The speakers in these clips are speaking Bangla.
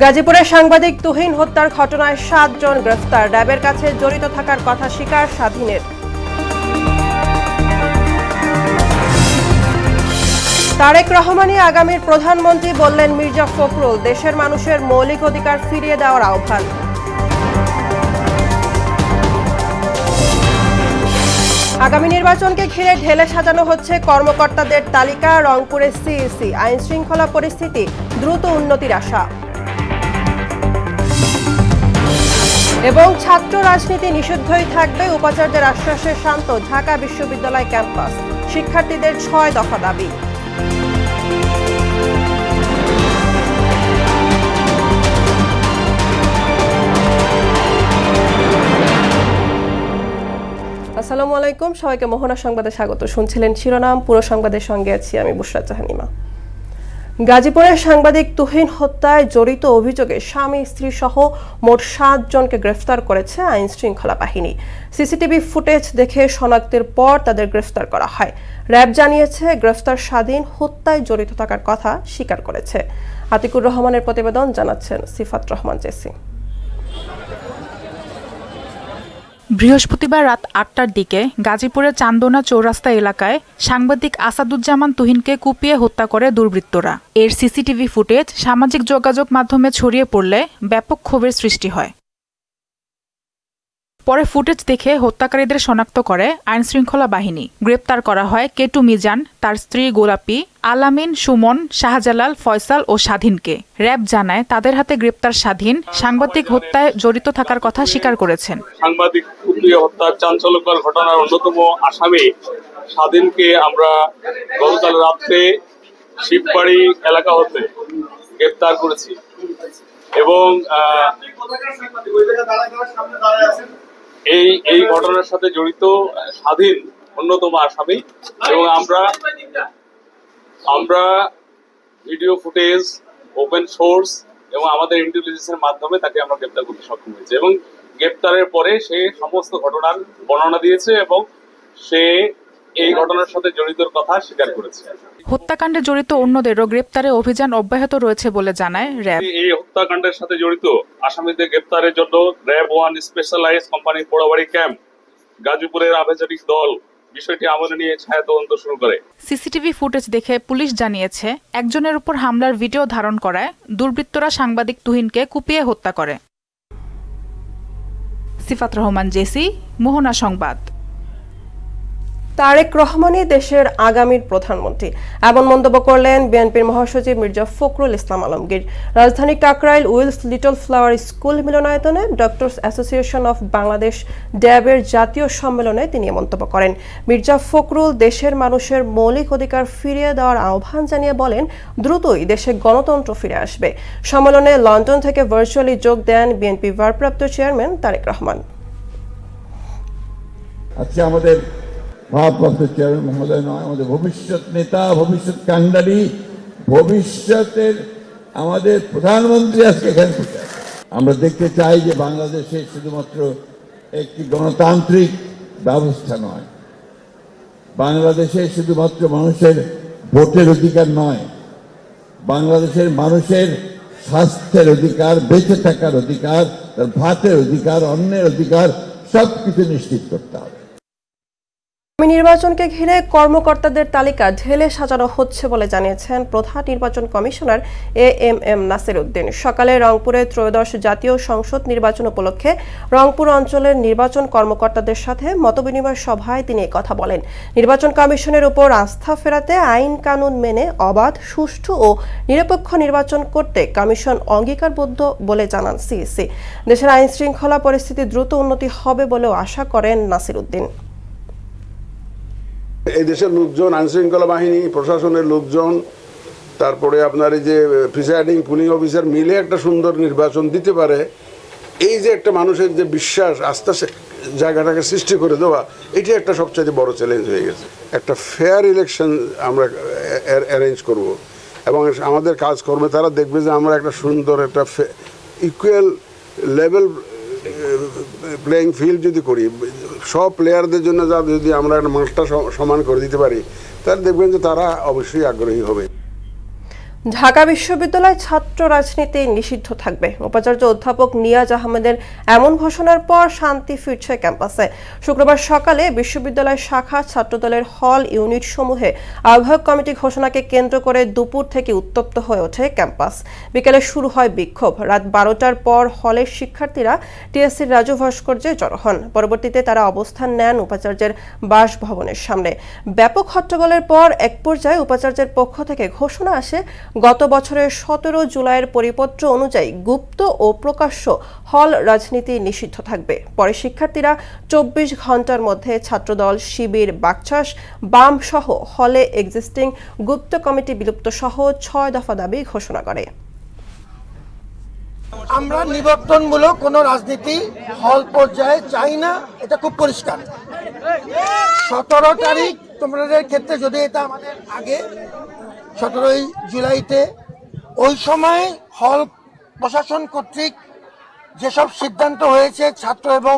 গাজীপুরের সাংবাদিক তুহিন হত্যার ঘটনায় ৭ জন গ্রেফতার। র্যাবের কাছে জড়িত থাকার কথা স্বীকার স্বাধীনের। তারেক রহমানই আগামীর প্রধানমন্ত্রী বললেন মির্জা ফখরুল। দেশের মানুষের মৌলিক অধিকার ফিরিয়ে দেওয়ার আহ্বান। আগামী নির্বাচনকে ঘিরে ঢেলে সাজানো হচ্ছে কর্মকর্তাদের তালিকা। রংপুরে সিইসি, আইন শৃঙ্খলা পরিস্থিতি দ্রুত উন্নতির আশা। এবং ছাত্র রাজনীতি নিষিদ্ধই থাকবে, উপাচার্যের আশ্বাসে শান্ত ঢাকা বিশ্ববিদ্যালয় ক্যাম্পাস। শিক্ষার্থীদের ৬ দফা দাবি। আসসালামু আলাইকুম, সবাইকে মোহনা সংবাদে স্বাগত। শুনছিলেন শিরোনাম, পুরো সংবাদের সঙ্গে আছি আমি বুশরা জাহানিমা। গাজীপুরের সাংবাদিক তুহিন হত্যায় জড়িত অভিযোগে স্বামী স্ত্রী সহ মোট ৭ জনকে গ্রেফতার করেছে আইন শৃঙ্খলা বাহিনী। সিসিটিভি ফুটেজ দেখে শনাক্তের পর তাদের গ্রেফতার করা হয়। র্যাব জানিয়েছে গ্রেফতার স্বাধীন হত্যায় জড়িত থাকার কথা স্বীকার করেছে। আতিকুর রহমানের প্রতিবেদন, জানাচ্ছেন সিফাত রহমান জেসি। বৃহস্পতিবার রাত ৮টার দিকে গাজীপুরের চান্দনা চৌরাস্তা এলাকায় সাংবাদিক আসাদুজ্জামান তুহিনকে কুপিয়ে হত্যা করে দুর্বৃত্তরা। এর সিসিটিভি ফুটেজ সামাজিক যোগাযোগ মাধ্যমে ছড়িয়ে পড়লে ব্যাপক ক্ষোভের সৃষ্টি হয়। পরে ফুটেজ দেখে হত্যাকারীদের শনাক্ত করে আইন শৃঙ্খলা বাহিনী। গ্রেপ্তার করা হয় কেটু মিজান, তার স্ত্রী গোলাপি, আলামিন, সুমন, শাহজালাল, ফয়সাল ও স্বাধীনকে। র্যাব জানায় তাদের হাতে গ্রেপ্তার স্বাধীন সাংবাদিক হত্যায় জড়িত থাকার কথা স্বীকার করেছেন। সাংবাদিক কুপিয়ে হত্যার চাঞ্চল্যকর ঘটনার অন্যতম আসামি স্বাধীনকে আমরা গতকাল রাত্রে শিববাড়ি এলাকা হতে গ্রেপ্তার করেছি এবং এই ঘটনার সাথে জড়িত স্বাধীন অন্যতম আসামি এবং আমরা ভিডিও ফুটেজ, ওপেন সোর্স এবং আমাদের ইন্টেলিজেন্সের মাধ্যমে তাকে আমরা গ্রেপ্তার করতে সক্ষম হয়েছে এবং গ্রেপ্তারের পরে সে সমস্ত ঘটনার বর্ণনা দিয়েছে এবং সে এই ঘটনার সাথে জড়িত কথা স্বীকার করেছে। হত্যাকাণ্ডে জড়িত অন্যদেরও গ্রেপ্তারে অভিযান অব্যাহত রয়েছে বলে জানায় র্যাব। এই হত্যাকাণ্ডের সাথে জড়িত আসামিদের গ্রেপ্তারের জন্য RAB 1 specialised company Porabari camp, গাজীপুরের আভিযানিক দল বিষয়টি আমলে নিয়ে ছায়া তদন্ত শুরু করে। সিসিটিভি ফুটেজ দেখে পুলিশ জানিয়েছে একজনের উপর হামলার ভিডিও ধারণ করায় দুর্বৃত্তরা সাংবাদিক তুহিনকে কুপিয়ে হত্যা করে। সিফাত রহমান জেসি, মোহনা সংবাদ। তারেক রহমানই দেশের আগামীর প্রধানমন্ত্রী, এমন মন্তব্য করলেন বিএনপির মহাসচিব মির্জা ফখরুল ইসলাম আলমগীর। রাজধানী Kakrail Wills Little Flower School মিলনায়তনে ডক্টরস অ্যাসোসিয়েশন অফ বাংলাদেশ ড্যাবের জাতীয় সম্মেলনে তিনি মন্তব্য করেন। মির্জা ফখরুল দেশের মানুষের মৌলিক অধিকার ফিরিয়ে দেওয়ার আহ্বান জানিয়ে বলেন দ্রুতই দেশে গণতন্ত্র ফিরে আসবে। সম্মেলনে লন্ডন থেকে ভার্চুয়ালি যোগ দেন বিএনপি ভারপ্রাপ্ত চেয়ারম্যান তারেক রহমান। আচ্ছা, আমাদের ভারপ্রাপ্ত চেয়ারম্যান মহোদয় নয়, আমাদের ভবিষ্যৎ নেতা, ভবিষ্যৎ কাণ্ডারি, ভবিষ্যতের আমাদের প্রধানমন্ত্রী আজকে এখানে বসে আছে। আমরা দেখতে চাই যে বাংলাদেশে শুধুমাত্র একটি গণতান্ত্রিক ব্যবস্থা নয়, বাংলাদেশে শুধুমাত্র মানুষের ভোটের অধিকার নয়, বাংলাদেশের মানুষের স্বাস্থ্যের অধিকার, বেঁচে থাকার অধিকার, তার ভাতের অধিকার, অন্যের অধিকার সবকিছু নিশ্চিত করতে হবে। নির্বাচনকে ঘিরে কর্মকর্তাদের তালিকা ঢেলে সাজানো হচ্ছে বলে জানিয়েছেন প্রধান নির্বাচন কমিশনার এএমএম নাসির উদ্দিন। সকালে রংপুরে ত্রয়োদশ জাতীয় সংসদ নির্বাচন উপলক্ষে রংপুর অঞ্চলের নির্বাচন কর্মকর্তাদের সাথে মতবিনিময় সভায় তিনি কথা বলেন। নির্বাচন কমিশনের উপর আস্থা ফেরাতে আইন কানুন মেনে অবাধ, সুষ্ঠু ও নিরপেক্ষ নির্বাচন করতে কমিশন অঙ্গীকারবদ্ধ বলে জানান সিইসি। দেশের আইন শৃঙ্খলা পরিস্থিতি দ্রুত উন্নতি হবে বলেও আশা করেন নাসির উদ্দিন। এই দেশের লোকজন, আইনশৃঙ্খলা বাহিনী, প্রশাসনের লোকজন, তারপরে আপনার এই যে প্রিসাইডিং পুলিং অফিসার মিলে একটা সুন্দর নির্বাচন দিতে পারে, এই যে একটা মানুষের যে বিশ্বাস, আস্থা জায়গাটাকে সৃষ্টি করে দেওয়া, এটি একটা সবচেয়ে বড় চ্যালেঞ্জ হয়ে গেছে। একটা ফেয়ার ইলেকশন আমরা অ্যারেঞ্জ করব এবং আমাদের কাজকর্মে তারা দেখবে যে আমরা একটা সুন্দর একটা ইকুয়াল লেভেল প্লেইং ফিল্ড যদি করি, সব প্লেয়ারদের জন্য যদি আমরা একটা মাঠটা সমান করে দিতে পারি, তাহলে দেখবেন যে তারা অবশ্যই আগ্রহী হবে। ঢাকা বিশ্ববিদ্যালয় ছাত্র রাজনীতি নিষিদ্ধ থাকবে। উপাচার্য অধ্যাপক নিয়াজ আহমেদের এমন ঘোষণার পর শান্তি ফিরছে ক্যাম্পাসে। শুক্রবার সকালে বিশ্ববিদ্যালয় শাখা ছাত্রদলের হল ইউনিট সমূহে আহ্বায়ক কমিটি ঘোষণাকে কেন্দ্র করে দুপুর থেকে উত্তপ্ত হয়ে ওঠে ক্যাম্পাস। বিকেলে শুরু হয় বিক্ষোভ। রাত 12টার পর হলের শিক্ষার্থীরা টিএসসির রাজু ভাস্কর্যে জড়ো হন। পরবর্তীতে তারা অবস্থান নেন উপাচার্যের বাসভবনের সামনে। ব্যাপক হট্টগোলের পর এক পর্যায়ে উপাচার্যের পক্ষ থেকে ঘোষণা আসে, গত বছরের 17 জুলাইয়ের পরিপত্র অনুযায়ী গুপ্ত ও প্রকাশ্য হল রাজনীতি নিষিদ্ধ থাকবে। পরে শিক্ষার্থীরা 24 ঘন্টার মধ্যে ছাত্রদল, শিবির, বাকচাষ, বাম সহ হলে এক্সিস্টিং গুপ্ত কমিটি বিলুপ্ত সহ 6 দফা দাবি ঘোষণা করে। আমরা নিবর্তনমূলক কোনো রাজনীতি হল পর্যায়ে চাই না, এটা খুব পরিষ্কার। 17 তারিখ তোমাদের ক্ষেত্রে যদি এটা আমাদের আগে 17 জুলাইতে ওই সময় হল প্রশাসন কর্তৃক যেসব সিদ্ধান্ত হয়েছে ছাত্র এবং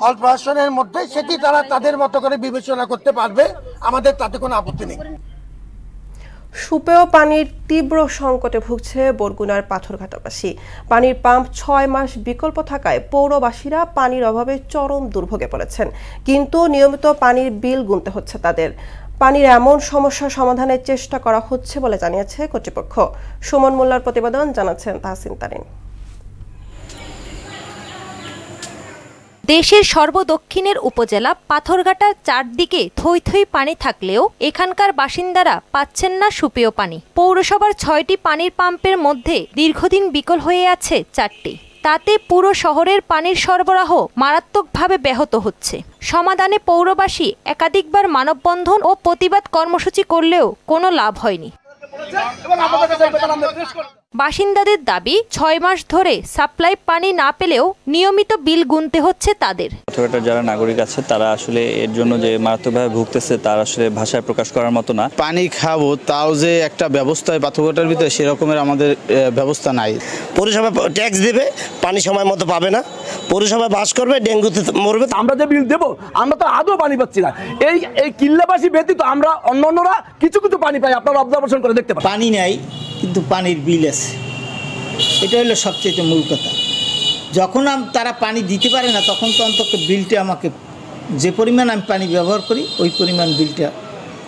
হল প্রশাসনের মধ্যে, সেটি তারা তাদের মতো করে বিবেচনা করতে পারবে, আমাদের তাতে কোনো আপত্তি নেই। সুপেয় পানির তীব্র সংকটে ভুগছে বরগুনার পাথরঘাটাবাসী। পানির পাম্প 6 মাস বিকল্প থাকায় পৌরবাসীরা পানির অভাবে চরম দুর্ভোগে পড়েছেন, কিন্তু নিয়মিত পানির বিল গুনতে হচ্ছে তাদের। পানির এমন সমস্যা সমাধানের চেষ্টা করা হচ্ছে বলে জানিয়েছে কর্তৃপক্ষ। সুমন মোল্লার প্রতিবেদন, জানাচ্ছেন তাহসিন তারিন। দেশের সর্বদক্ষিণের উপজেলা পাথরঘাটার চারদিকে থই থই পানি থাকলেও এখানকার বাসিন্দারা পাচ্ছেন না সুপেয় পানি। পৌরসভার 6টি পানির পাম্পের মধ্যে দীর্ঘদিন বিকল হয়ে আছে 4টি। তাতে পুরো শহরের পানির সরবরাহ মারাত্মকভাবে ব্যাহত হচ্ছে। সমাধানে পৌরবাসী একাধিকবার মানববন্ধন ও প্রতিবাদ কর্মসূচি করলেও কোনো লাভ হয়নি। বাসিন্দাদের দাবি, 6 মাস ধরে সাপ্লাই পানি না পেলেও নিয়মিত বিল গুনতে হচ্ছে তাদের। পাথরঘাটার যারা নাগরিক আছে তারা আসলে এর জন্য যে মারাত্মকভাবে ভুগতেছে তার আসলে ভাষায় প্রকাশ করার মতো না। পানি খাবো তাও যে একটা ব্যবস্থা পাথরঘাটার ভিতরে সেরকমের আমাদের ব্যবস্থা নাই। পৌরসভা ট্যাক্স দেবে, পানি সময় মতো পাবে না, পৌরসভা বাস করবে, ডেঙ্গুতে মরবে। আমরা যে বিল দেবো আমরা তো আদৌ পানি পাচ্ছি না। এই কিল্লাবাসী ব্যতীত আমরা অন্যান্যরা কিছু কিছু পানি পাই, আপনারা অবজারভেশন করে দেখতে পান। পানি নাই কিন্তু পানির বিল আছে, এটা হলো সবচেয়ে মূল কথা। যখন তারা পানি দিতে পারে না তখন তো অন্তত বিলটা আমাকে, যে পরিমাণ আমি পানি ব্যবহার করি ওই পরিমাণ বিলটা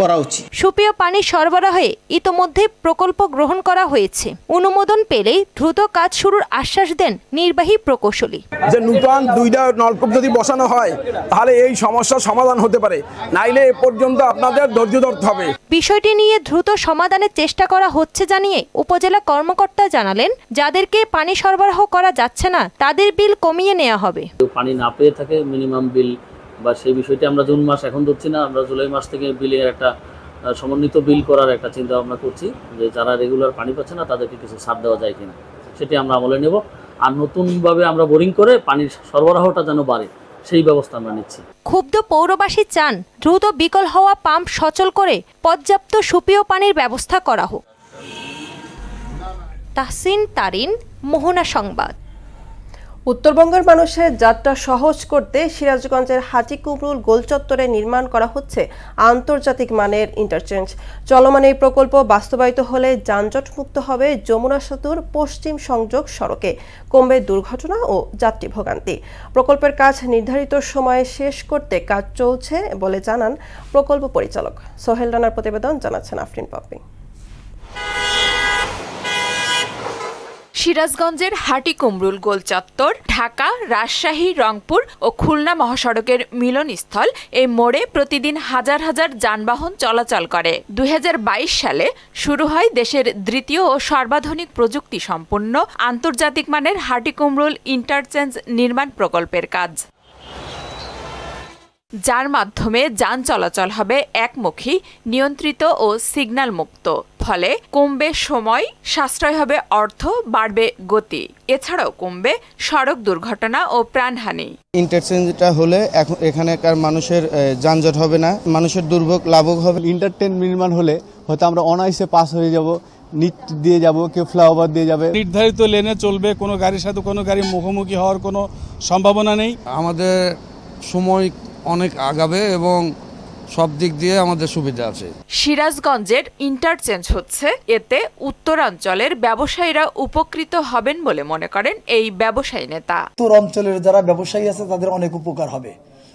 করা উচিত। সুপেয় পানি সরবরাহে ইতোমধ্যে প্রকল্প গ্রহণ করা হয়েছে। অনুমোদন পেলেই দ্রুত কাজ শুরুর আশ্বাস দেন নির্বাহী প্রকৌশলী। যে নূতন 2টা নলকূপ যদি বসানো হয় তাহলে এই সমস্যার সমাধান হতে পারে, নাইলে এ পর্যন্ত আপনাদের ধৈর্য ধরতে হবে। বিষয়টি নিয়ে দ্রুত সমাধানের চেষ্টা করা হচ্ছে জানিয়ে উপজেলা কর্মকর্তা জানালেন, যাদেরকে পানি সরবরাহ করা যাচ্ছে না তাদের বিল কমিয়ে নেওয়া হবে। পানি না পেয়ে থাকে মিনিমাম বিল বা সেই বিষয়টি আমরা জুন মাস এখন ধরছি না, আমরা জুলাই মাস থেকে বিলের একটা সমন্বিত বিল করার একটা চিন্তা ভাবনা করছি, যে যারা রেগুলার পানি পাচ্ছে না তাদেরকে কিছু ছাড় দেওয়া যায় কিনা সেটি আমরা আমলে নেব। আর নতুনভাবে আমরা বোরিং করে পানির সরবরাহটা যেন বাড়ে সেই ব্যবস্থা আমরা নিচ্ছি। ক্ষুব্ধ পৌরবাসী চান দ্রুত বিকল হওয়া পাম্প সচল করে পর্যাপ্ত সুপেয় পানির ব্যবস্থা করা হোক। তাহসিন তারিন, মোহনা সংবাদ। উত্তরবঙ্গের মানুষের যাত্রা সহজ করতে সিরাজগঞ্জের হাজীকুমরুল গোলচত্বরে নির্মাণ করা হচ্ছে আন্তর্জাতিক মানের ইন্টারচেঞ্জ। চলমান এই প্রকল্প বাস্তবায়িত হলে যানজটমুক্ত হবে যমুনা সেতুর পশ্চিম সংযোগ সড়কে, কমবে দুর্ঘটনা ও যাত্রী ভোগান্তি। প্রকল্পের কাজ নির্ধারিত সময়ে শেষ করতে কাজ চলছে বলে জানান প্রকল্প পরিচালক। সোহেল রানার প্রতিবেদন, জানাচ্ছেন আফরিন পাপি। সিরাজগঞ্জের হাটিকুমরুল গোল চত্বর ঢাকা, রাজশাহী, রংপুর ও খুলনা মহাসড়কের মিলনস্থল। এই মোড়ে প্রতিদিন হাজার হাজার যানবাহন চলাচল করে। 2022 সালে শুরু হয় দেশের দ্বিতীয় ও সর্বাধুনিক প্রযুক্তি সম্পন্ন আন্তর্জাতিক মানের হাটিকুমরুল ইন্টারচেঞ্জ নির্মাণ প্রকল্পের কাজ, যার মাধ্যমে যান চলাচল হবে একমুখী, নিয়ন্ত্রিত ও সিগন্যাল মুক্ত। ফলে কমবে সময়, সাশ্রয় হবে অর্থ, বাড়বে গতি। এছাড়াও কমবে সড়ক দুর্ঘটনা ও প্রাণহানি। ইন্টারচেঞ্জটা হলে এখন এখানকার মানুষের যানজট হবে না, মানুষের দুর্ভোগ লাভক হবে। ইন্টারচেঞ্জ নির্মাণ হলে হয়তো আমরা অনায়াসে পাস হয়ে যাব, নিট দিয়ে যাব, কেউ ফ্লাইওভার দিয়ে যাবে। নির্ধারিত লেনে চলবে, কোনো গাড়ির সাথে কোনো গাড়ি মুখোমুখি হওয়ার কোনো সম্ভাবনা নেই। আমাদের সময় অনেক আগাবে এবং সব দিক দিয়ে আমাদের সুবিধা আছে। সিরাজগঞ্জের ইন্টারচেঞ্জ হচ্ছে, এতে উত্তরাঞ্চলের ব্যবসায়ীরা উপকৃত হবেন বলে মনে করেন এই ব্যবসায়ী নেতা। উত্তর অঞ্চলের যারা ব্যবসায়ী আছে তাদের অনেক উপকার হবে।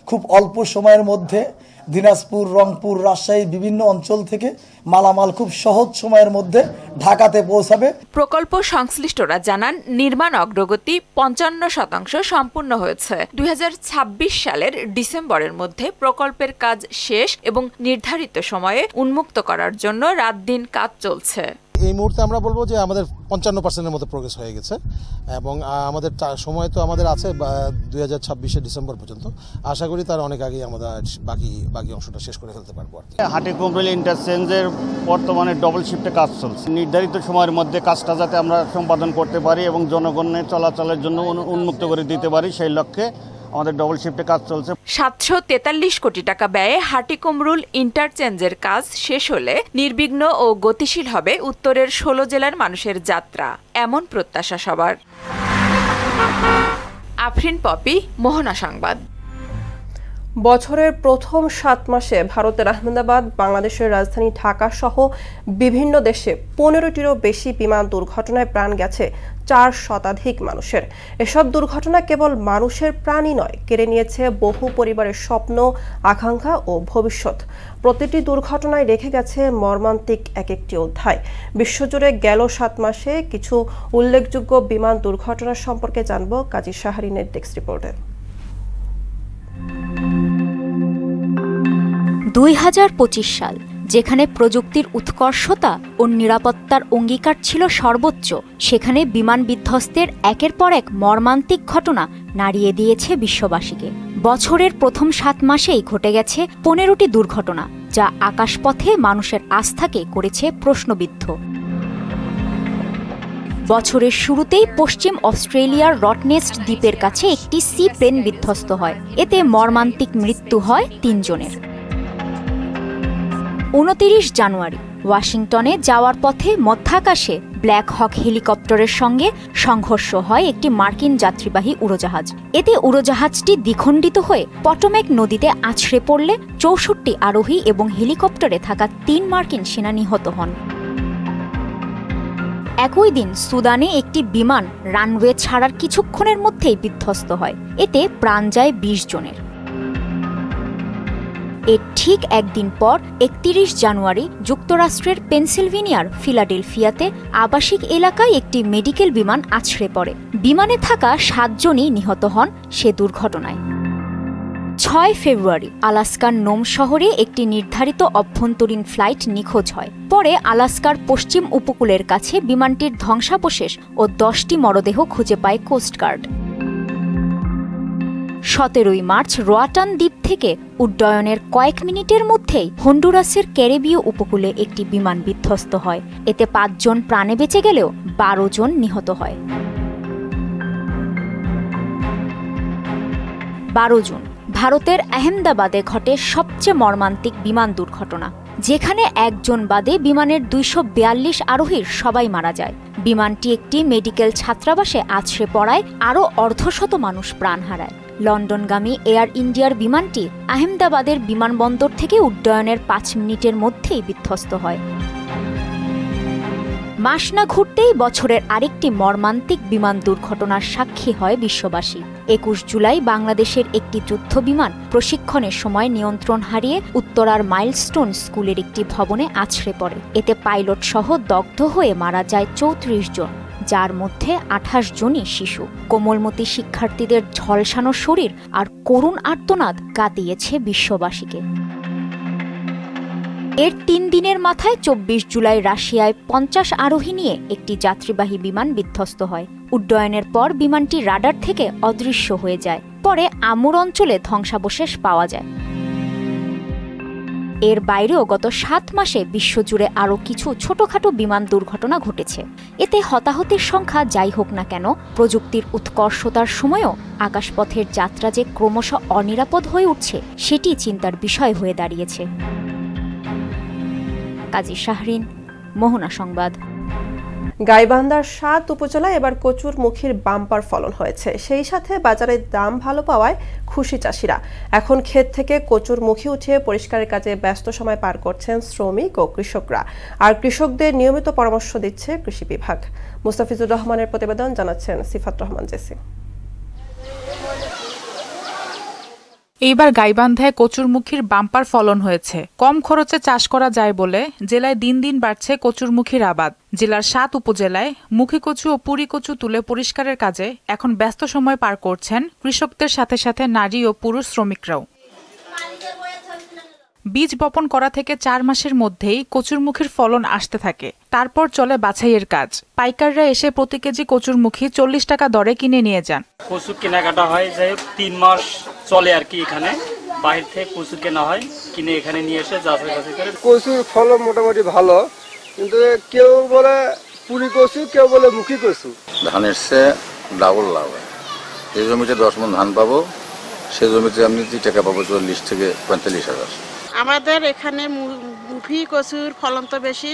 খুব অল্প সময়ের মধ্যে দিনাজপুর, রংপুর, রাজশাহী বিভিন্ন অঞ্চল থেকে মালামাল খুব সহজ সময়ের মধ্যে ঢাকাতে পৌঁছাবে। প্রকল্প সংশ্লিষ্টরা জানান, নির্মাণ অগ্রগতি 55% সম্পূর্ণ হয়েছে। 2026 সালের ডিসেম্বরের মধ্যে প্রকল্পের কাজ শেষ এবং নির্ধারিত সময়ে উন্মুক্ত করার জন্য রাত দিন কাজ চলছে। এই মুহূর্তে আমরা বলবো যে আমাদের 55% মতো প্রোগ্রেস হয়ে গেছে এবং আমাদের সময় তো আমাদের আছে 2026 ডিসেম্বর পর্যন্ত। আশা করি তার অনেক আগেই আমাদের বাকি অংশটা শেষ করে ফেলতে পারবো। হাটিকুমরুল ইন্টারচেঞ্জের বর্তমানে ডবল শিফটে কাজ চলছে। নির্ধারিত সময়ের মধ্যে কাজটা যাতে আমরা সম্পাদন করতে পারি এবং জনগণের চলাচলের জন্য উন্মুক্ত করে দিতে পারি, সেই লক্ষ্যে আমাদের ডবল শিফটে কাজ চলছে। 743 কোটি টাকা ব্যয়ে হাটিকুমরুল ইন্টারচেঞ্জের কাজ শেষ হলে নির্বিঘ্ন ও গতিশীল হবে উত্তরের 16 জেলার মানুষের যাত্রা, এমন প্রত্যাশা সবার। আফরিন পপি, মোহনা সংবাদ। বছরের প্রথম 7 মাসে ভারতের আহমেদাবাদ, বাংলাদেশের রাজধানী ঢাকা সহ বিভিন্ন দেশে 15টিরও বেশি বিমান দুর্ঘটনায় প্রাণ গেছে 4 শতাধিক মানুষের। এসব দুর্ঘটনা কেবল মানুষের প্রাণই নয়, কেড়ে নিয়েছে বহু পরিবারের স্বপ্ন, আকাঙ্ক্ষা ও ভবিষ্যৎ। প্রতিটি দুর্ঘটনায় রেখে গেছে মর্মান্তিক এক একটি অধ্যায়। বিশ্বজুড়ে গেল 7 মাসে কিছু উল্লেখযোগ্য বিমান দুর্ঘটনা সম্পর্কে জানব কাজী শাহরিনের ডেস্ক রিপোর্টে। 2025 সাল, যেখানে প্রযুক্তির উৎকর্ষতা ও নিরাপত্তার অঙ্গীকার ছিল সর্বোচ্চ, সেখানে বিমান বিধ্বস্তের একের পর এক মর্মান্তিক ঘটনা নাড়িয়ে দিয়েছে বিশ্ববাসীকে। বছরের প্রথম 7 মাসেই ঘটে গেছে 15টি দুর্ঘটনা, যা আকাশপথে মানুষের আস্থাকে করেছে প্রশ্নবিদ্ধ। বছরের শুরুতেই পশ্চিম অস্ট্রেলিয়ার রটনেস্ট দ্বীপের কাছে একটি সি প্লেন বিধ্বস্ত হয়। এতে মর্মান্তিক মৃত্যু হয় 3 জনের। 29 জানুয়ারি ওয়াশিংটনে যাওয়ার পথে মধ্যাকাশে ব্ল্যাক হক হেলিকপ্টারের সঙ্গে সংঘর্ষ হয় একটি মার্কিন যাত্রীবাহী উড়োজাহাজ। এতে উড়োজাহাজটি দ্বিখণ্ডিত হয়ে পটোমেক নদীতে আছড়ে পড়লে 64 আরোহী এবং হেলিকপ্টারে থাকা 3 মার্কিন সেনা নিহত হন। একই দিন সুদানে একটি বিমান রানওয়ে ছাড়ার কিছুক্ষণের মধ্যেই বিধ্বস্ত হয়। এতে প্রাণ যায় 20 জনের। এর ঠিক একদিন পর 31 জানুয়ারি যুক্তরাষ্ট্রের পেনসিলভেনিয়ার ফিলাডেলফিয়াতে আবাসিক এলাকায় একটি মেডিকেল বিমান আছড়ে পড়ে। বিমানে থাকা 7 জনই নিহত হন সে দুর্ঘটনায়। 6 ফেব্রুয়ারি আলাস্কার নোম শহরে একটি নির্ধারিত অভ্যন্তরীণ ফ্লাইট নিখোঁজ হয়। পরে আলাস্কার পশ্চিম উপকূলের কাছে বিমানটির ধ্বংসাবশেষ ও 10টি মরদেহ খুঁজে পায় কোস্টগার্ড। 17 মার্চ রোয়াটান দ্বীপ থেকে উড্ডয়নের কয়েক মিনিটের মধ্যেই হন্ডুরাসের ক্যারিবীয় উপকূলে একটি বিমান বিধ্বস্ত হয়। এতে 5 জন প্রাণে বেঁচে গেলেও 12 জন নিহত হয়। 12 জুন ভারতের আহমেদাবাদে ঘটে সবচেয়ে মর্মান্তিক বিমান দুর্ঘটনা, যেখানে একজন বাদে বিমানের 242 আরোহীর সবাই মারা যায়। বিমানটি একটি মেডিকেল ছাত্রাবাসে আছড়ে পড়ায় আরও অর্ধশত মানুষ প্রাণ হারায়। লন্ডনগামী এয়ার ইন্ডিয়ার বিমানটি আহমেদাবাদের বিমানবন্দর থেকে উড্ডয়নের 5 মিনিটের মধ্যেই বিধ্বস্ত হয়। মাস না ঘুরতেই বছরের আরেকটি মর্মান্তিক বিমান দুর্ঘটনার সাক্ষী হয় বিশ্ববাসী। 21 জুলাই বাংলাদেশের একটি যুদ্ধ বিমান প্রশিক্ষণের সময় নিয়ন্ত্রণ হারিয়ে উত্তরার মাইলস্টোন স্কুলের একটি ভবনে আছড়ে পড়ে। এতে পাইলট সহ দগ্ধ হয়ে মারা যায় 34 জন, যার মধ্যে 28 জনই শিশু। কোমলমতি শিক্ষার্থীদের ঝলসানো শরীর আর করুণ আর্তনাদ কাঁদিয়েছে বিশ্ববাসীকে। এর 3 দিনের মাথায় 24 জুলাই রাশিয়ায় 50 আরোহী নিয়ে একটি যাত্রীবাহী বিমান বিধ্বস্ত হয়। উড্ডয়নের পর বিমানটি রাডার থেকে অদৃশ্য হয়ে যায়। পরে আমুর অঞ্চলে ধ্বংসাবশেষ পাওয়া যায়। এর বাইরেও গত 7 মাসে বিশ্বজুড়ে আরও কিছু ছোটখাটো বিমান দুর্ঘটনা ঘটেছে। এতে হতাহতের সংখ্যা যাই হোক না কেন, প্রযুক্তির উৎকর্ষতার সময়ও আকাশপথের যাত্রা যে ক্রমশ অনিরাপদ হয়ে উঠছে, সেটি চিন্তার বিষয় হয়ে দাঁড়িয়েছে। কাজী শাহরিন, মোহনা সংবাদ। গাইবান্ধার ৭ উপজেলায় এবার কচুরমুখীর বাম্পার ফলন হয়েছে। সেই সাথে বাজারে দাম ভালো পাওয়ায় খুশি চাষিরা। এখন ক্ষেত থেকে কচুরমুখী উঠিয়ে পরিষ্কারের কাজে ব্যস্ত সময় পার করছেন শ্রমিক ও কৃষকরা। আর কৃষকদের নিয়মিত পরামর্শ দিচ্ছে কৃষি বিভাগ। মুস্তাফিজুর রহমানের প্রতিবেদন, জানাচ্ছেন সিফাত রহমান জেসি। এইবার গাইবান্ধায় কচুরমুখীর বাম্পার ফলন হয়েছে। কম খরচে চাষ করা যায় বলে জেলায় দিন দিন বাড়ছে কচুরমুখীর আবাদ। জেলার ৭ উপজেলায় মুখী কচু ও পুরি কচু তুলে পরিষ্কারের কাজে এখন ব্যস্ত সময় পার করছেন কৃষকদের সাথে সাথে নারী ও পুরুষ শ্রমিকরাও। বীজ বপন করা থেকে ৪ মাসের মধ্যেই কচুরমুখীর ফলন আসতে থাকে। তারপর চলে বাছাইয়ের কাজ। পাইকাররা এসে প্রতি কেজি কচুরমুখী ৪০ টাকা দরে কিনে নিয়ে যান। কচু কেনাকাটা হয় যে ৩ মাস চলে আর কি। এখানে বাইরে থেকে কচু কেনা হয়, কিনে এখানে নিয়ে এসে যাচাই বাছাই করে। কচুর ফলন মোটামুটি ভালো, কিন্তু কেউ বলে পুরি কচু, কেউ বলে মুখী কচু। ধানের চেয়ে ডাবল লাভ হয়। এই জমিতে ১০ মণ ধান পাবো, সে জমিতে আমি টাকা পাবো ৪০ থেকে ৪৫,০০০। আমাদের এখানে মুখী কচুর ফলন তো বেশি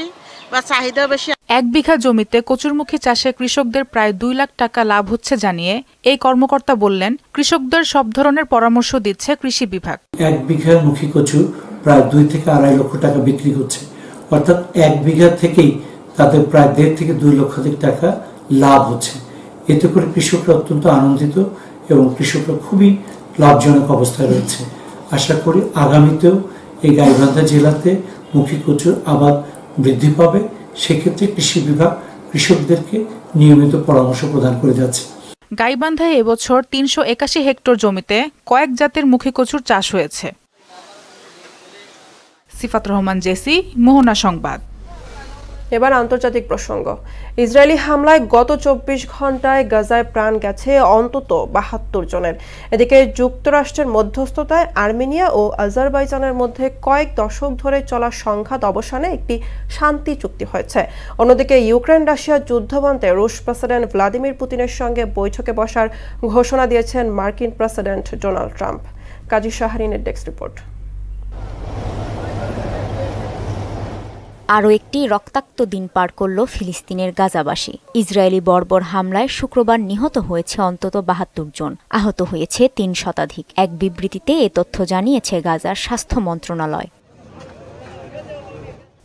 বা চাহিদা বেশি। ১ বিঘা জমিতে কচুরমুখী চাষে কৃষকদের প্রায় ২ লাখ টাকা লাভ হচ্ছে জানিয়ে এই কর্মকর্তা বললেন, কৃষকদের সব ধরনের পরামর্শ দিচ্ছে কৃষি বিভাগ। ১ বিঘা মুখী কচু প্রায় ২ থেকে ২.৫ লক্ষ টাকা বিক্রি হচ্ছে, অর্থাৎ ১ বিঘা থেকেই তাদের প্রায় ১.৫ থেকে ২ লক্ষ টাকা লাভ হচ্ছে। এতে করে কৃষকরা অত্যন্ত আনন্দিত এবং কৃষকরা খুবই লাভজনক অবস্থায় রয়েছে। আশা করি আগামীতেও এই গাইবান্ধা জেলাতে মুখী কচুর আবাদ বৃদ্ধি পাবে। সেক্ষেত্রে কৃষি বিভাগ কৃষকদেরকে নিয়মিত পরামর্শ প্রদান করে যাচ্ছে। গাইবান্ধায় এবছর ৩৮১ হেক্টর জমিতে কয়েক জাতের মুখী কচুর চাষ হয়েছে। সিফাত রহমান জেসি, মোহনা সংবাদ। এবার আন্তর্জাতিক প্রসঙ্গ। ইসরায়েলি হামলায় গত ২৪ ঘন্টায় গাজায় প্রাণ গেছে অন্তত ৭২ জনের। এদিকে যুক্তরাষ্ট্রের মধ্যস্থতায় আর্মেনিয়া ও আজারবাইজানের মধ্যে কয়েক দশক ধরে চলা সংঘাত অবসানে একটি শান্তি চুক্তি হয়েছে। অন্যদিকে ইউক্রেন রাশিয়া যুদ্ধবন্ধে রুশ প্রেসিডেন্ট ভ্লাদিমির পুতিনের সঙ্গে বৈঠকে বসার ঘোষণা দিয়েছেন মার্কিন প্রেসিডেন্ট ডোনাল্ড ট্রাম্প। কাজী শাহরিনের ডেস্ক রিপোর্ট। আরও একটি রক্তাক্ত দিন পার করল ফিলিস্তিনের গাজাবাসী। ইসরায়েলি বর্বর হামলায় শুক্রবার নিহত হয়েছে অন্তত ৭২ জন, আহত হয়েছে ৩ শতাধিক। এক বিবৃতিতে এ তথ্য জানিয়েছে গাজার স্বাস্থ্য মন্ত্রণালয়।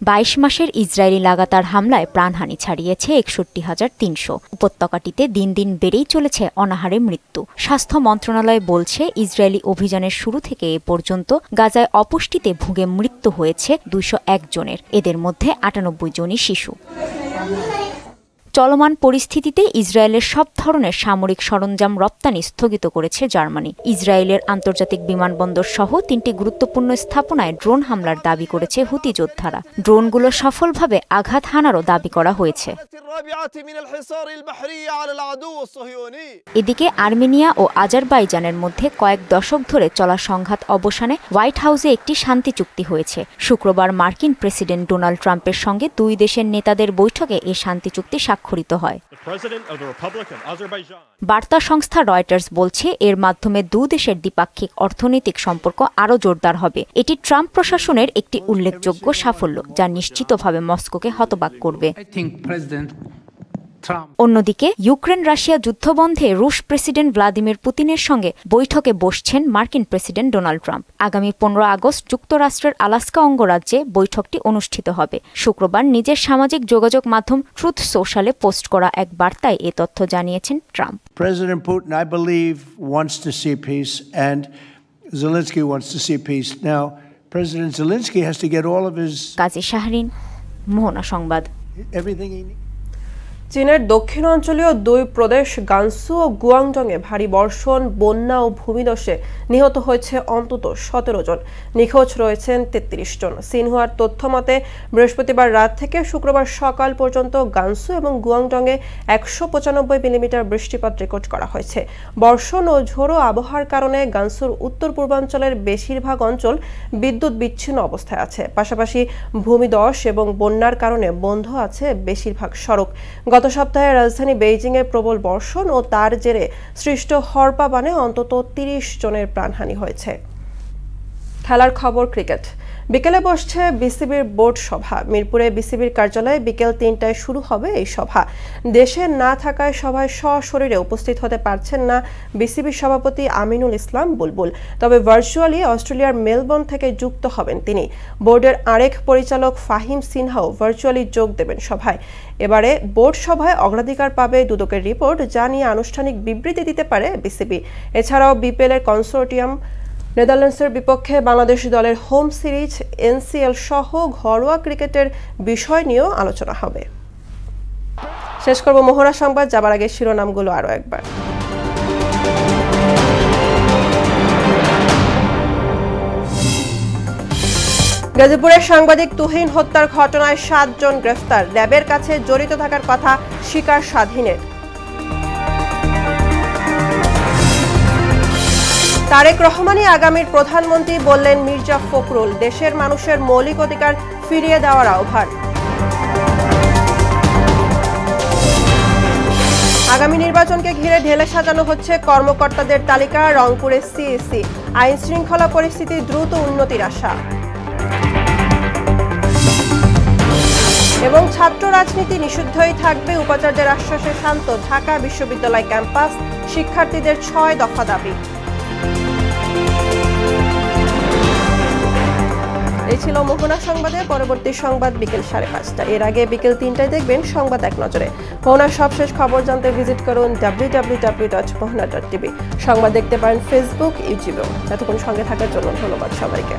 ২২ মাসের ইসরায়েলি লাগাতার হামলায় প্রাণহানি ছাড়িয়েছে ৬১,৩০০। উপত্যকাটিতে দিন দিন বেড়েই চলেছে অনাহারে মৃত্যু। স্বাস্থ্য মন্ত্রণালয় বলছে, ইসরায়েলি অভিযানের শুরু থেকে এ পর্যন্ত গাজায় অপুষ্টিতে ভুগে মৃত্যু হয়েছে ২০১ জনের, এদের মধ্যে ৯৮ জনই শিশু। চলমান পরিস্থিতিতে ইসরায়েলের সব ধরনের সামরিক সরঞ্জাম রপ্তানি স্থগিত করেছে জার্মানি। ইসরায়েলের আন্তর্জাতিক বিমানবন্দর সহ ৩টি গুরুত্বপূর্ণ স্থাপনায় ড্রোন হামলার দাবি করেছে হুতি যোদ্ধারা। ড্রোনগুলো সফলভাবে আঘাত হানারও দাবি করা হয়েছে। এদিকে আর্মেনিয়া ও আজারবাইজানের মধ্যে কয়েক দশক ধরে চলা সংঘাত অবসানে হোয়াইট হাউসে একটি শান্তি চুক্তি হয়েছে। শুক্রবার মার্কিন প্রেসিডেন্ট ডোনাল্ড ট্রাম্পের সঙ্গে দুই দেশের নেতাদের বৈঠকে এ শান্তি চুক্তি স্বাক্ষরিত হয়। বার্তা সংস্থা রয়টার্স বলছে, এর মাধ্যমে দু দেশের দ্বিপাক্ষিক অর্থনৈতিক সম্পর্ক আরও জোরদার হবে। এটি ট্রাম্প প্রশাসনের একটি উল্লেখযোগ্য সাফল্য, যা নিশ্চিতভাবে মস্কোকে হতবাক করবে। অন্যদিকে ইউক্রেন রাশিয়া যুদ্ধবন্ধে রুশ প্রেসিডেন্ট ভ্লাদিমির পুতিনের সঙ্গে বৈঠকে বসছেন মার্কিন প্রেসিডেন্ট ডোনাল্ড ট্রাম্প। আগামী ১৫ আগস্ট যুক্তরাষ্ট্রের আলাস্কা অঙ্গরাজ্যে বৈঠকটি অনুষ্ঠিত হবে। শুক্রবার নিজের সামাজিক যোগাযোগ মাধ্যম ট্রুথ সোশ্যালে পোস্ট করা এক বার্তায় এ তথ্য জানিয়েছেন Trump. President Putin, I believe, wants to see peace, and Zelensky wants to see peace. Now, President Zelensky has to get all of his কাজী শাহরিন, মোহনা সংবাদ। everything he needs. চীনের দক্ষিণাঞ্চলীয় দুই প্রদেশ গানসু ও গুয়াংডংয়ে ভারী বর্ষণ, বন্যা ও ভূমিধসে নিহত হয়েছে অন্তত ১৭ জন, নিখোঁজ রয়েছেন ৩৩ জন। সিনহুয়ার তথ্য মতে বৃহস্পতিবার রাত থেকে শুক্রবার সকাল পর্যন্ত গানসু এবং গুয়াংডংয়ে ১৯৫ মিলিমিটার বৃষ্টিপাত রেকর্ড করা হয়েছে। বর্ষণ ও ঝোড়ো আবহাওয়ার কারণে গানসুর উত্তর পূর্বাঞ্চলের বেশিরভাগ অঞ্চল বিদ্যুৎ বিচ্ছিন্ন অবস্থায় আছে। পাশাপাশি ভূমিধস এবং বন্যার কারণে বন্ধ আছে বেশিরভাগ সড়ক। গত সপ্তাহে রাজধানী বেইজিংয়ে প্রবল বর্ষণ ও তার জেরে সৃষ্ট হরপাবানে অন্তত ৩০ জনের প্রাণহানি হয়েছে। খেলার খবর ক্রিকেট। বিকেলে বসছে বিসিবির বোর্ড সভা। মিরপুরে বিসিবির কার্যালয়ে বিকেল ৩টায় শুরু হবে এই সভা। দেশে না থাকায় সভায় সশরীরে উপস্থিত হতে পারছেন না বিসিবির সভাপতি আমিনুল ইসলাম বুলবুল, তবে ভার্চুয়ালি অস্ট্রেলিয়ার মেলবোর্ন থেকে যুক্ত হবেন তিনি। বোর্ডের আরেক পরিচালক ফাহিম সিনহাও ভার্চুয়ালি যোগ দেবেন সভায়। এবারে বোর্ড সভায় অগ্রাধিকার পাবে দুদকের রিপোর্ট, যা নিয়ে আনুষ্ঠানিক বিবৃতি দিতে পারে বিসিবি। এছাড়াও বিপিএল-এর কনসোর্টিয়াম, নেদারল্যান্ডসের বিপক্ষে বাংলাদেশ দলের হোম সিরিজ, এনসিএল সহ ঘরোয়া ক্রিকেটের বিষয় নিয়েও আলোচনা হবে। শেষ করব মোহনা সংবাদ, যাবার আগে শিরোনামগুলো আরও একবার। গাজীপুরের সাংবাদিক তুহিন হত্যার ঘটনায় ৭ জন গ্রেফতার। র্যাবের কাছে জড়িত থাকার কথা স্বীকার স্বাধীনের। তারেক রহমানই আগামীর প্রধানমন্ত্রী বললেন মির্জা ফখরুল। দেশের মানুষের মৌলিক অধিকার ফিরিয়ে দেওয়ার আহ্বান। আগামী নির্বাচনকে ঘিরে ঢেলে সাজানো হচ্ছে কর্মকর্তাদের তালিকা। রংপুরে সিএসি, আইন শৃঙ্খলা পরিস্থিতি দ্রুত উন্নতির আশা। এবং ছাত্র রাজনীতি নিষিদ্ধই থাকবে, উপাচার্যের আশ্বাসে শান্ত ঢাকা বিশ্ববিদ্যালয় ক্যাম্পাস। শিক্ষার্থীদের ৬ দফা দাবি। এই ছিল মোহনা সংবাদের। পরবর্তী সংবাদ বিকেল ৫:৩০। এর আগে বিকেল ৩টায় দেখবেন সংবাদ এক নজরে। মোহনার সবশেষ খবর জানতে ভিজিট করুন www.mohana.tv। সংবাদ দেখতে পারেন ফেসবুক, ইউটিউবেও। এতক্ষণ সঙ্গে থাকার জন্য ধন্যবাদ সবাইকে।